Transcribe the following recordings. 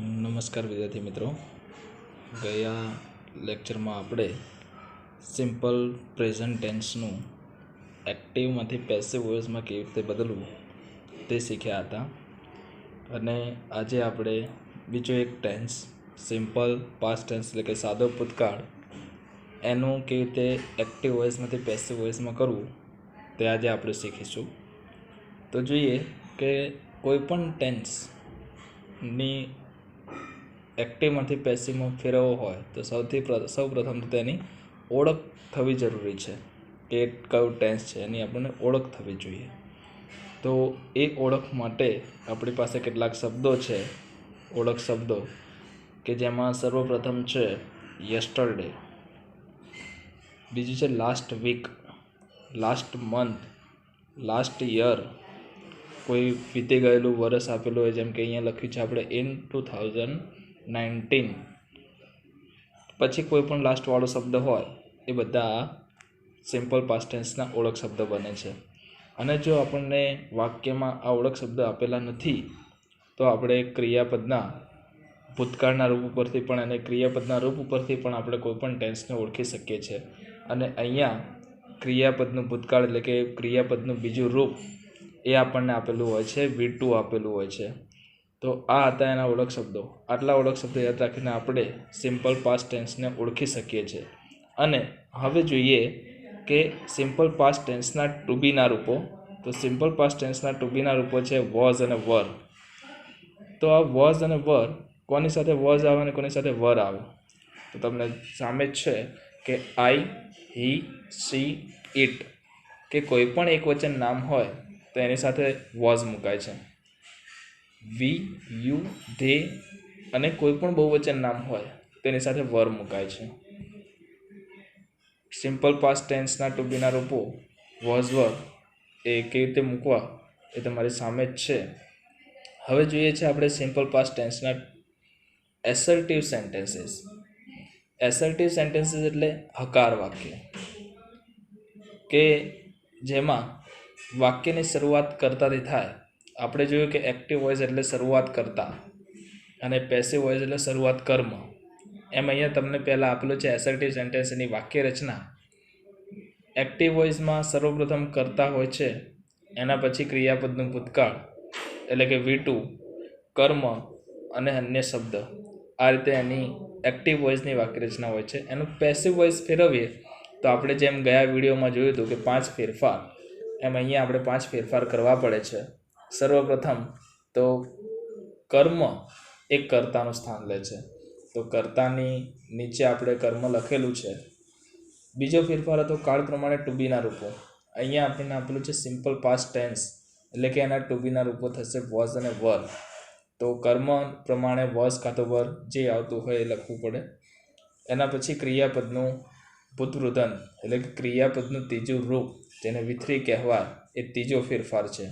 નમસ્કાર વિદ્યાર્થી મિત્રો, ગયા લેક્ચરમાં આપણે સિમ્પલ પ્રેઝન્ટ ટેન્સનું એક્ટિવમાંથી પેસિવ વોઇસમાં કેવી રીતે બદલવું તે શીખ્યા હતા. અને આજે આપણે બીજો એક ટેન્સ સિમ્પલ પાસ્ટ ટેન્સ એટલે કે સાદો ભૂતકાળ એનું કેવી રીતે એક્ટિવ વોઇસમાંથી પેસિવ વોઇસમાં કરવું તે આજે આપણે શીખીશું. તો જોઈએ કે કોઈ પણ ટેન્સની એક્ટિવમાંથી પેસિવમાં ફેરવવો હોય તો સૌ પ્રથમ તો તેની ઓળખ થવી જરૂરી છે કે કયું ટેન્સ છે એની આપણને ઓળખ થવી જોઈએ. તો એ ઓળખ માટે આપણી પાસે કેટલાક શબ્દો છે, ઓળખ શબ્દો કે જેમાં સર્વપ્રથમ છે યસ્ટરડે, બીજું છે last week, last month, last year, કોઈ વીતી ગયેલું વર્ષ આપેલું હોય જેમ કે અહીંયા લખ્યું છે આપણે ઇન 2019. પછી કોઈ પણ લાસ્ટવાળો શબ્દ હોય એ બધા સિમ્પલ પાસ્ટ ટેન્સના ઓળખ શબ્દ બને છે. અને જો આપણને વાક્યમાં આ ઓળખ શબ્દ આપેલા નથી તો આપણે ક્રિયાપદના ભૂતકાળના રૂપ ઉપરથી પણ અને ક્રિયાપદના રૂપ ઉપરથી પણ આપણે કોઈ પણ ટેન્સને ઓળખી શકીએ છીએ. અને અહીંયા ક્રિયાપદનું ભૂતકાળ એટલે કે ક્રિયાપદનું બીજું રૂપ એ આપણને આપેલું હોય છે, V2 આપેલું હોય છે. તો આ હતા એના ઓળખ શબ્દો. આટલા ઓળખ શબ્દો યાદ રાખીને આપણે સિમ્પલ પાસ્ટ ટેન્સને ઓળખી શકીએ છીએ. અને હવે જોઈએ કે સિમ્પલ પાસ્ટ ટેન્સના ટુ બીના રૂપો. તો સિમ્પલ પાસ્ટ ટેન્સના ટુ બીના રૂપો છે વોઝ અને વર. તો આ વોઝ અને વર કોની સાથે વોઝ આવે અને કોની સાથે વર આવે તો તમને સામે જ છે કે આઈ, હી, સી, ઇટ કે કોઈ પણ એક વચન નામ હોય તો એની સાથે વોઝ મુકાય છે. વી, યુ, ધે અને કોઈ પણ બહુવચન નામ હોય તેની સાથે વર મુકાય છે. સિમ્પલ પાસ્ટ ટેન્સના ટુ બીના રૂપો વોઝ વર એ કેવી રીતે મૂકવા એ તમારી સામે જ છે. હવે જોઈએ છે આપણે સિમ્પલ પાસ્ટ ટેન્સના એસર્ટિવ સેન્ટેન્સીસ. એસર્ટિવ સેન્ટેન્સીસ એટલે હકાર વાક્ય કે જેમાં વાક્યની શરૂઆત કર્તાથી થાય. આપણે જોયું કે એક્ટિવ વોઇસ એટલે શરૂઆત કરતા અને પેસિવ વોઇસ એટલે શરૂઆત કર્મ. એમ અહીંયા તમને પહેલાં આપેલું છે એસર્ટિવ સેન્ટેન્સની વાક્ય રચના. એક્ટિવ વોઇસમાં સર્વપ્રથમ કરતા હોય છે, એના પછી ક્રિયાપદનું ભૂતકાળ એટલે કે V2, કર્મ અને અન્ય શબ્દ. આ રીતે એની એક્ટિવ વોઇસની વાક્ય રચના હોય છે. એનું પેસિવ વોઇસ ફેરવીએ તો આપણે જેમ ગયા વિડીયોમાં જોયું હતું કે 5 ફેરફાર, એમ અહીંયા આપણે 5 ફેરફાર કરવા પડે છે. સર્વપ્રથમ તો કર્મ એક કર્તાનું સ્થાન લે છે, તો કર્તાની નીચે આપણે કર્મ લખેલું છે. બીજો ફેરફાર હતો કાળ પ્રમાણે ટુ બીના રૂપો. અહીંયા આપણને આપેલું છે સિમ્પલ પાસ્ટ ટેન્સ એટલે કે એના ટુ બીના રૂપો થશે વોઝ અને વર. તો કર્મ પ્રમાણે વોઝ કાં તો વર જે આવતું હોય એ લખવું પડે. એના પછી ક્રિયાપદનું ભૂતવૃદન એટલે કે ક્રિયાપદનું ત્રીજું રૂપ જેને V3 કહેવાય એ ત્રીજો ફેરફાર છે.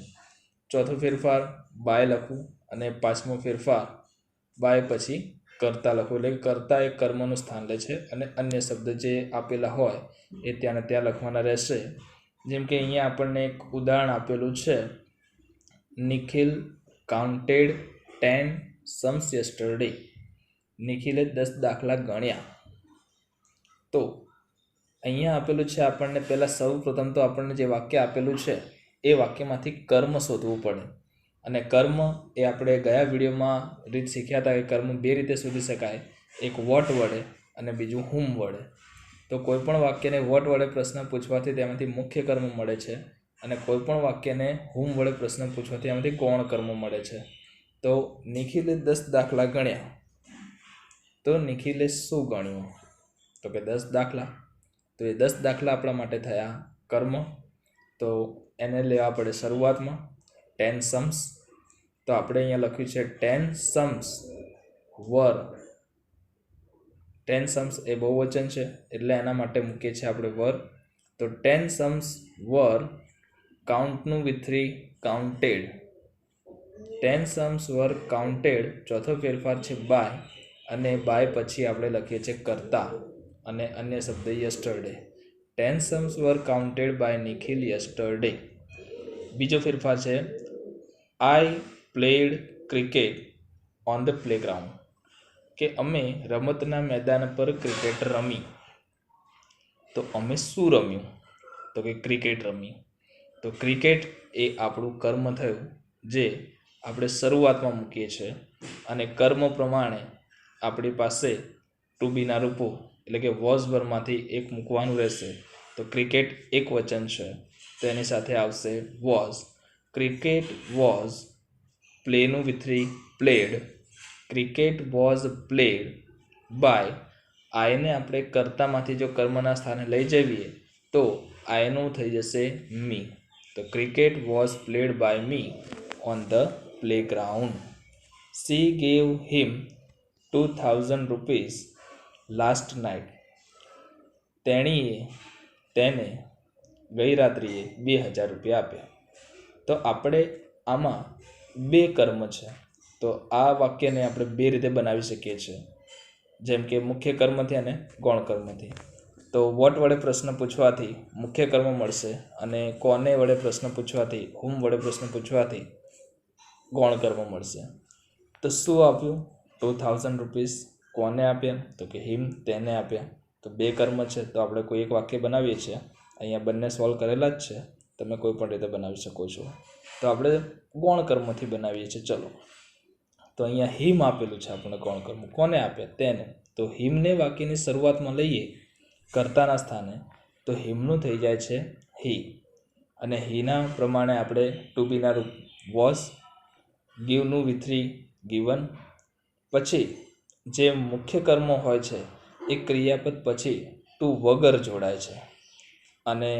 ચોથો ફેરફાર બાય લખવું અને પાંચમો ફેરફાર બાય પછી કર્તા લખવું એટલે કે કર્તા એ કર્મનું સ્થાન લે છે અને અન્ય શબ્દ જે આપેલા હોય એ ત્યાં ત્યાં લખવાના રહેશે. જેમ કે અહીંયા આપણને એક ઉદાહરણ આપેલું છે, નિખિલ કાઉન્ટેડ 10 sums yesterday. નિખિલે 10 દાખલા ગણ્યા. તો અહીંયા આપેલું છે આપણને પહેલાં સૌ પ્રથમ તો આપણને જે વાક્ય આપેલું છે એ વાક્યમાંથી કર્મ શોધવું પડે. અને કર્મ એ આપણે ગયા વિડીયોમાં રીત શીખ્યા હતા કે કર્મ બે રીતે શોધી શકાય, એક વોટ વડે અને બીજું હુમ વડે. તો કોઈ પણ વાક્યને વોટ વડે પ્રશ્ન પૂછવાથી તેમાંથી મુખ્ય કર્મ મળે છે અને કોઈ પણ વાક્યને હુમ વડે પ્રશ્ન પૂછવાથી એમાંથી ગૌણ કર્મ મળે છે. તો નિખિલે 10 દાખલા ગણ્યા. તો નિખિલે શું ગણ્યું તો કે 10 દાખલા. તો એ 10 દાખલા આપણા માટે થયા કર્મ. તો એને લેવા પડે શરૂઆતમાં 10 sums. તો આપણે અહીંયા લખ્યું છે 10 sums were. 10 sums એ બહુવચન છે એટલે એના માટે મૂકીએ છીએ આપણે વર. તો 10 sums were કાઉન્ટનું V3 counted. 10 sums were counted. ચોથો ફેરફાર છે બાય અને બાય પછી આપણે લખીએ છીએ કર્તા અને અન્ય શબ્દ yesterday. 10 sums were counted by Nikhil yesterday. બીજો ફેરફાર છે આઈ played cricket on the playground, કે અમે રમતના મેદાન પર ક્રિકેટ રમી. તો અમે શું રમ્યું? તો કે ક્રિકેટ રમી. તો ક્રિકેટ એ આપણું કર્મ થયું જે આપણે શરૂઆતમાં મૂકીએ છીએ, અને કર્મ પ્રમાણે આપણી પાસે ટુ બીના રૂપો એટલે કે વોઝ વર્બમાંથી એક મૂકવાનું રહેશે. તો ક્રિકેટ એક વચન છે, તો એની સાથે આવશે વોઝ. ક્રિકેટ વોઝ પ્લેનું V three played. Cricket was played by. આઈને આપણે કર્તામાંથી જો કર્મના સ્થાને લઈ જઈએ તો આયનું થઈ જશે મી. તો cricket was played by me on the playground. She gave him 2000 rupees last night. તેણીએ તેને ગઈ રાત્રિએ 2000 રૂપિયા આપ્યા. તો આપણે આમાં બે કર્મ છે, તો આ વાક્યને આપણે બે રીતે બનાવી શકીએ છીએ, જેમ કે મુખ્ય કર્મથી અને ગૌણ કર્મથી. તો વોટ વડે પ્રશ્ન પૂછવાથી મુખ્ય કર્મ મળશે, અને કોને વડે પ્રશ્ન પૂછવાથી, હુમ વડે પ્રશ્ન પૂછવાથી ગૌણ કર્મ મળશે. તો શું આપ્યું? 2000 રૂપીઝ. કોને આપ્યા? તો કે હિમ, તેને આપ્યા. તો બે કર્મ છે, તો આપણે કોઈ એક વાક્ય બનાવીએ છીએ. અહીંયા બંને સોલ્વ કરેલા જ છે, તમે કોઈ પણ રીતે બનાવી શકો છો. તો આપણે ગૌણ કર્મથી બનાવીએ છીએ. ચલો, તો અહીંયા હિમ આપેલું છે આપણને ગૌણ કર્મ. કોને આપ્યા? તેને. તો હિમને વાક્યની શરૂઆતમાં લઈએ કર્તાના સ્થાને, તો હિમનું થઈ જાય છે હી, અને હીના પ્રમાણે આપણે ટુ બીના રૂપ વોઝ, ગીવનું વિથરી ગીવન. પછી જે મુખ્ય કર્મ હોય છે એ ક્રિયાપદ પછી ટુ વગર જોડાય છે, અને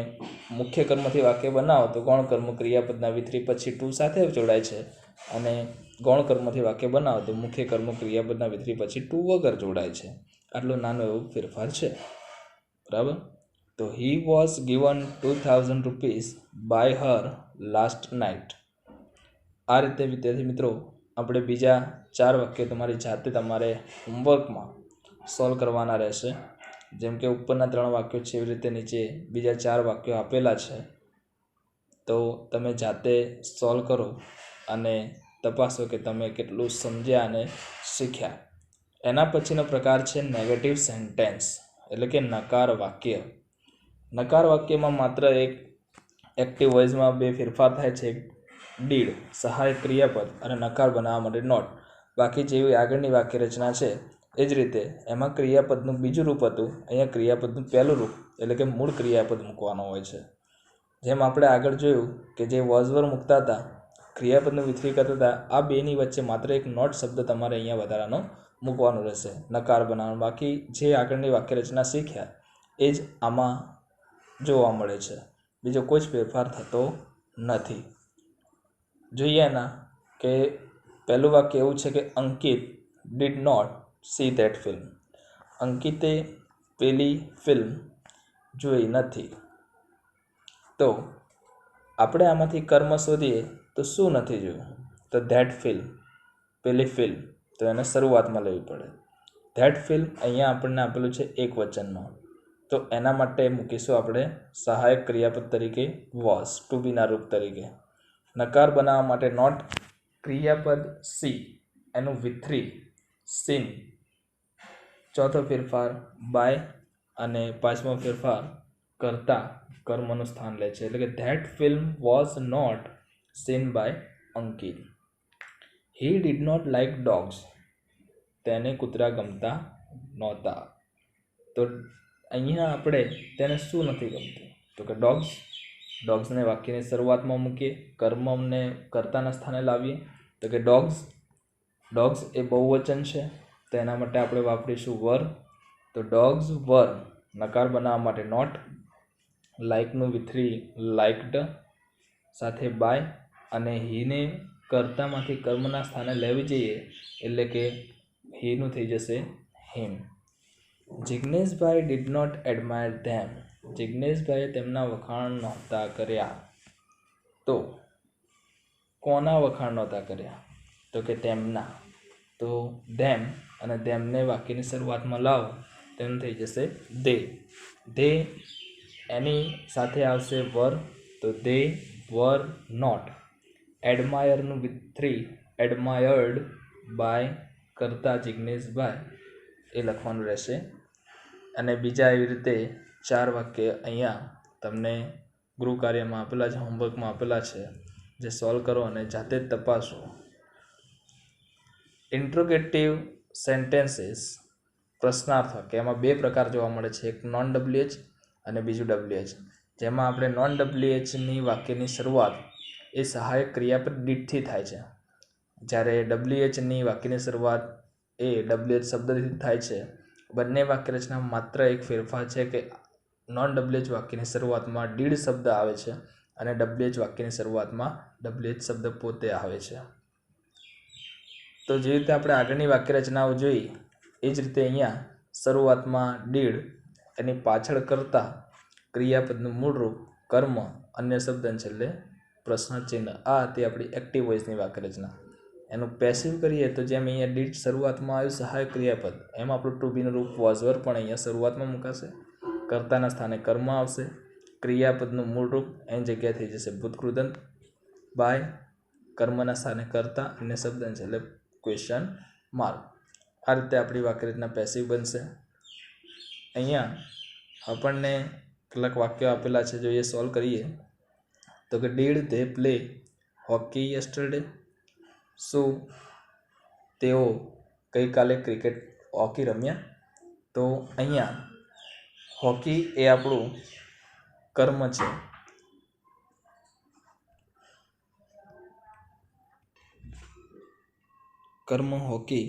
મુખ્ય કર્મથી વાક્ય બનાવો તો ગૌણ કર્મ ક્રિયાપદના વિથરી પછી ટુ સાથે જોડાય છે, અને ગૌણ કર્મથી વાક્ય બનાવો તો મુખ્ય કર્મ ક્રિયાપદના વિથરી પછી ટુ વગર જોડાય છે. આટલો નાનો એવો ફેરફાર છે, બરાબર. તો he was given 2000 rupees by her last night. આ રીતે વિદ્યાર્થી મિત્રો આપણે બીજા 4 વાક્યો તમારી જાતે તમારે હોમવર્કમાં સોલ્વ કરવાના રહેશે. જેમ કે ઉપરના 3 વાક્યો છે એવી રીતે નીચે બીજા 4 વાક્યો આપેલા છે, તો તમે જાતે સોલ્વ કરો અને તપાસો કે તમે કેટલું સમજ્યા અને શીખ્યા. એના પછીનો પ્રકાર છે નેગેટિવ સેન્ટેન્સ, એટલે કે નકાર વાક્ય. નકાર વાક્યમાં માત્ર એક એક્ટિવ વોઇસમાં બે ફેરફાર થાય છે, ડીડ સહાયક ક્રિયાપદ અને નકાર બનાવવા માટે નોટ. બાકી જેવી આગળની વાક્ય રચના છે એ જ રીતે એમાં ક્રિયાપદનું બીજું રૂપ હતું, અહીંયા ક્રિયાપદનું પહેલું રૂપ એટલે કે મૂળ ક્રિયાપદ મૂકવાનો હોય છે. જેમ આપણે આગળ જોયું કે જે વોઝવર મૂકતા હતા, ક્રિયાપદનું વિથરી કરતા હતા, આ બેની વચ્ચે માત્ર એક નોટ શબ્દ તમારે અહીંયા વધારાનો મૂકવાનો રહેશે નકાર બનાવવાનો. બાકી જે આગળની વાક્ય રચના શીખ્યા એ જ આમાં જોવા મળે છે, બીજો કોઈ જ ફેરફાર થતો નથી. જોઈએ એના કે પહેલું વાક્ય એવું છે કે Ankit did not see that film. અંકિતે પેલી ફિલ્મ જોઈ નથી. તો આપણે આમાંથી કર્મ શોધીએ તો શું નથી જોયું? તો ધેટ ફિલ્મ, પેલી ફિલ્મ, તો એને શરૂઆતમાં લેવી પડે. ધેટ ફિલ્મ અહીંયા આપણને આપેલું છે એક વચનમાં, તો એના માટે મૂકીશું આપણે સહાયક ક્રિયાપદ તરીકે વોઝ, ટુ બીના રૂપ તરીકે. નકાર બનાવવા માટે નોટ, ક્રિયાપદ સી એનું વિથરી સીન, ચોથો ફેરફાર બાય, અને પાંચમો ફેરફાર કરતા કર્મનું સ્થાન લે છે, એટલે કે that film was not seen by Ankit. He did not like dogs, તેને કૂતરા ગમતા નહોતા. તો અહીંયા આપણે તેને શું નથી ગમતું? તો કે ડોગ્સ. ડોગ્સને વાક્યની શરૂઆતમાં મૂકીએ, કર્મને કર્તાના સ્થાને લાવીએ, તો કે ડોગ્સ. ડોગ્સ એ બહુવચન છે, તો એના માટે આપણે વાપરીશું વર. તો ડોગ્સ વર, નકાર બનાવવા માટે નોટ, લાઇકનું વિથરી લાઇકડ સાથે બાય, અને હીને કર્તામાંથી કર્મના સ્થાને લેવી જઈએ એટલે કે હીનું થઈ જશે હિમ. જિજ્ઞેશભાઈ ડીડ નોટ એડમાયર ધેમ. જિજ્ઞેશભાઈએ તેમના વખાણ નહોતા કર્યા. તો કોના વખાણ નહોતા કર્યા? તો કે તેમના. તો ધેમ અને ધેમને વાક્યની શરૂઆતમાં લાવો, તેમ થઈ જશે દે. દે એની સાથે આવશે વર, તો દે વર નોટ. એડમાયરનું વિથરી એડમાયર્ડ બાય કરતા જિગ્નેશભાઈ એ લખવાનું રહેશે. અને બીજા એવી રીતે 4 વાક્ય અહીંયા તમને ગૃહ કાર્યમાં આપેલા છે, હોમવર્કમાં આપેલા છે, જે સોલ્વ કરો અને જાતે જ તપાસો. ઇન્ટ્રોગેટિવ સેન્ટેન્સીસ પ્રશ્નાર્થક એમાં 2 પ્રકાર જોવા મળે છે, એક નોન WH અને બીજું WH. જેમાં આપણે નોન WHની વાક્યની શરૂઆત એ સહાયક ક્રિયાપદ ડીડથી થાય છે, જ્યારે WHની વાક્યની શરૂઆત એ WH શબ્દથી થાય છે. બંને વાક્ય રચનામાં માત્ર એક ફેરફાર છે કે નોન WH વાક્યની શરૂઆતમાં ડીડ શબ્દ આવે છે અને WH વાક્યની શરૂઆતમાં WH શબ્દ પોતે આવે છે. તો જે રીતે આપણે આગળની વાક્ય રચનાઓ જોઈ એ જ રીતે અહીંયા શરૂઆતમાં ડીડ, એની પાછળ કરતા, ક્રિયાપદનું મૂળરૂપ, કર્મ, અન્ય શબ્દ અને છેલ્લે પ્રશ્ન ચિહ્ન. આ હતી આપણી એક્ટિવ વોઇસની વાક્ય રચના. એનું પેસિવ કરીએ તો જેમ અહીંયા ડીડ શરૂઆતમાં આવ્યું સહાયક ક્રિયાપદ, એમ આપણું ટુ બીનું રૂપ વોઝ વર પણ અહીંયા શરૂઆતમાં મુકાશે. કર્તાના સ્થાને કર્મ આવશે. ક્રિયાપદનું મૂળરૂપ એની જગ્યાએ થઈ જશે ભૂતકૃદંત. બાય કર્મના સ્થાને કર્તા, અન્ય શબ્દ અને છેલ્લે ક્વેશ્ચન માર્ક. આ રીતે આપણી વાક્ય રચના પેસિવ બનશે. અહીંયા આપણને કેટલાક વાક્યો આપેલા છે, જો એ સોલ્વ કરીએ તો કે did they play hockey yesterday? શું તેઓ ગઈકાલે હોકી રમ્યા? તો અહીંયા હોકી એ આપણું કર્મ છે. કર્મ હોકી,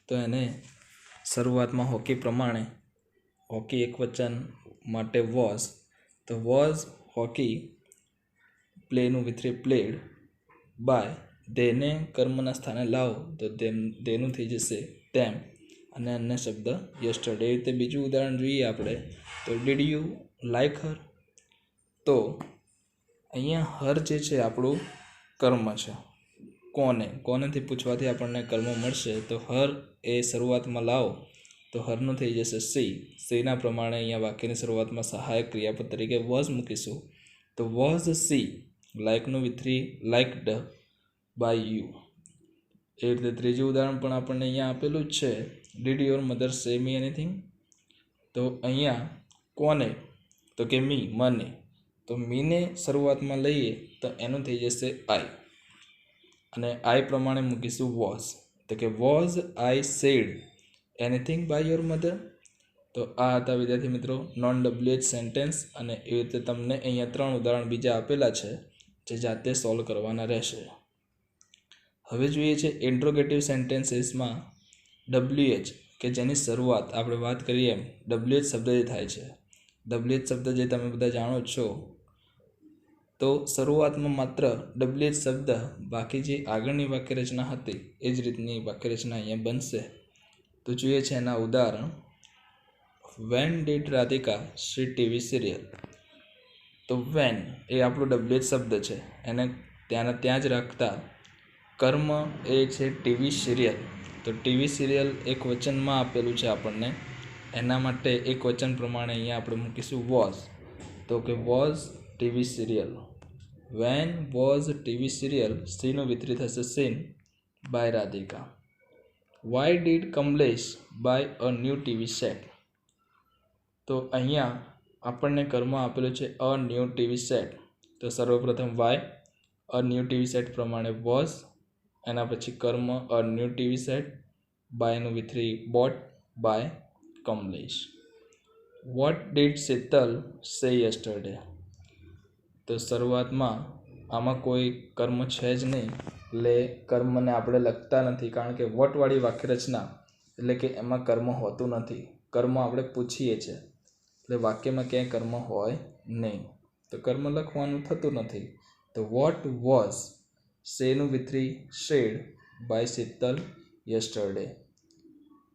તો એને શરૂઆતમાં હોકી પ્રમાણે હોકી એકવચન માટે વોઝ, તો વોઝ હોકી પ્લેનું વિથરી પ્લેડ બાય ધેને કર્મના સ્થાને લાવો તો ધેનું થઈ જશે તેમ અને અન્ય શબ્દ યસ્ટરડે. એ રીતે બીજું ઉદાહરણ જોઈએ આપણે તો ડીડ યુ લાઈક હર? તો અહીંયા હર જે છે આપણું કર્મ છે. કોનેથી પૂછવાથી આપણને કર્મ મળશે, તો હર એ શરૂઆતમાં લાવો તો હરનું થઈ જશે સીના પ્રમાણે અહીંયા વાક્યની શરૂઆતમાં સહાયક ક્રિયાપદ તરીકે વોઝ મૂકીશું. તો વોઝ સી લાઇકનું વિથરી લાઇકડ બાય યુ. એ રીતે ત્રીજું ઉદાહરણ પણ આપણને અહીંયા આપેલું જ છે, ડીડ યોર મધર સે મી એનીથિંગ? તો અહીંયા કોને? તો કે મને. તો મીને શરૂઆતમાં લઈએ તો એનું થઈ જશે આઈ અને આઈ પ્રમાણે મૂકીશું વોઝ. તો કે was I said anything by your mother? તો આ હતા વિદ્યાર્થી મિત્રો નોન WH સેન્ટેન્સ. અને એ રીતે તમને અહીંયા 3 ઉદાહરણ બીજા આપેલા છે, જે જાતે સોલ્વ કરવાના રહેશે. હવે જોઈએ છે ઇન્ટ્રોગેટિવ સેન્ટેન્સીસમાં WH કે જેની શરૂઆત આપણે વાત કરીએ એમ WH શબ્દથી થાય છે. WH શબ્દ જે તમે બધા જાણો છો, તો શરૂઆતમાં માત્ર WH શબ્દ, બાકી જે આગળની વાક્ય રચના હતી એ જ રીતની વાક્ય રચના અહીંયા બનશે. તો જોઈએ છે એના ઉદાહરણ. When did Radhika C TV serial? તો વેન એ આપણું WH શબ્દ છે, એને ત્યાં જ રાખતા કર્મ એ છે ટીવી સિરિયલ. તો ટીવી સિરિયલ એક વચનમાં આપેલું છે આપણને, એના માટે એક વચન પ્રમાણે અહીંયા આપણે મૂકીશું વોઝ. તો કે was TV serial. When was TV serial, સીનું વિતરી થશે seen by Radhika. Why did Kamlesh buy a new TV set? તો અહીંયા આપણને કર્મ આપેલું છે અ ન્યૂ ટીવી સેટ. તો સર્વપ્રથમ why, a new TV set પ્રમાણે વોઝ, એના પછી કર્મ અ ન્યૂ ટીવી સેટ, બાયનું V three bought by Kamlesh. What did Sheetal say yesterday? તો શરૂઆતમાં આમાં કોઈ કર્મ છે જ નહીં, એટલે કર્મને આપણે લખતા નથી, કારણ કે વોટવાળી વાક્ય રચના એટલે કે એમાં કર્મ હોતું નથી. કર્મ આપણે પૂછીએ છીએ એટલે વાક્યમાં ક્યાંય કર્મ હોય નહીં, તો કર્મ લખવાનું થતું નથી. તો વોટ વોઝ સેનું V three said by Sheetal yesterday.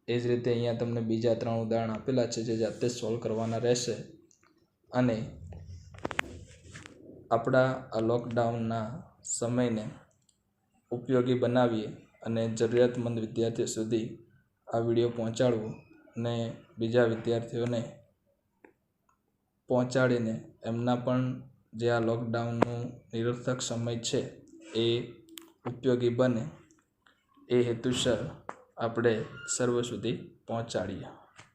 એ જ રીતે અહીંયા તમને બીજા 3 ઉદાહરણ આપેલા છે, જે જાતે સોલ્વ કરવાના રહેશે. અને આપણા આ લોકડાઉનના સમયને ઉપયોગી બનાવીએ અને જરૂરિયાતમંદ વિદ્યાર્થીઓ સુધી આ વિડીયો પહોંચાડવું અને બીજા વિદ્યાર્થીઓને પહોંચાડીને એમના પણ જે આ લોકડાઉનનું નિરર્થક સમય છે એ ઉપયોગી બને એ હેતુસર આપણે સર્વ સુધી પહોંચાડીએ.